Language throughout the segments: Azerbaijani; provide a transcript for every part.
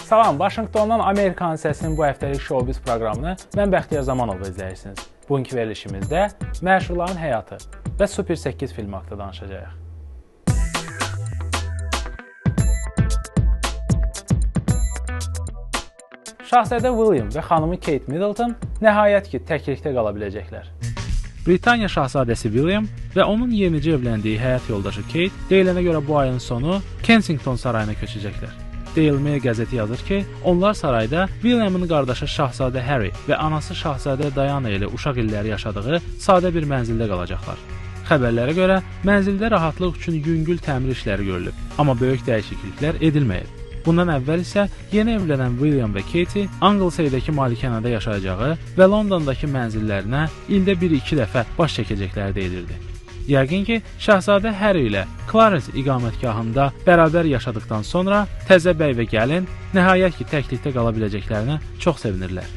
Salam, Vaşinqtondan Amerikan səsinin bu həftəlik Showbiz proqramını mən Bəxtiyar Zamanov izləyirsiniz. Bugünkü verilişimizdə məşhurların həyatı və Super 8 filmi haqqında danışacağıq. Şahzadə William və xanımı Kate Middleton nəhayət ki, təklikdə qala biləcəklər. Britaniya şahzadəsi William və onun yenicə evləndiyi həyat yoldaşı Kate deyilənə görə bu ayın sonu Kensington sarayına köçəcəklər. Daily Mail qəzeti yazır ki, onlar sarayda Williamın qardaşı Şahzadə Harry və anası Şahzadə Diana ilə uşaq illəri yaşadığı sadə bir mənzildə qalacaqlar. Xəbərlərə görə mənzildə rahatlıq üçün yüngül təmir işləri görülüb, amma böyük dəyişikliklər edilməyib. Bundan əvvəl isə yeni evlənən William və Katie Anglesey-dəki malikanədə yaşayacağı və Londondakı mənzillərinə ildə 1-2 dəfə baş çəkəcəkləri deyilirdi. Yəqin ki, Şahzadə Harry ilə Clarence iqamətgahında bərabər yaşadıkdan sonra təzə bəy və gəlin nəhayət ki, təklikdə qala biləcəklərinə çox sevinirlər.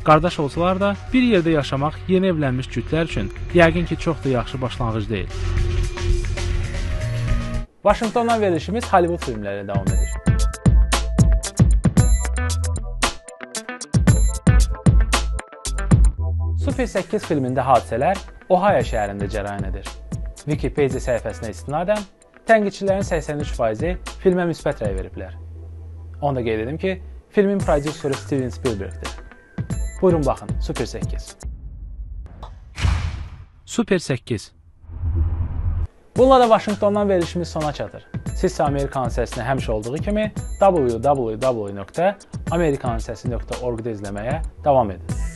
Qardaş olsalar da bir yerdə yaşamaq yeni evlənmiş cütlər üçün yəqin ki, çox da yaxşı başlanğıc deyil. Vaşinqtondan verilişimiz Hollywood filmləri ilə davam edir. Super 8 filmində hadisələr Ohio şəhərində cərəyan edir. Wikipedia səhifəsinə istinadən tənqidçilərin 83%-i filmə müsbət rəy veriblər. Onu da qeyd edim ki, filmin prodüseri Steven Spielberg'dir. Buyurun baxın, Super 8. Super 8. Bununla da Vaşinqtondan verilişimiz sona çatır. Siz Amerikan səsini həmişə olduğu kimi www.amerikansesi.org-da izləməyə davam edin.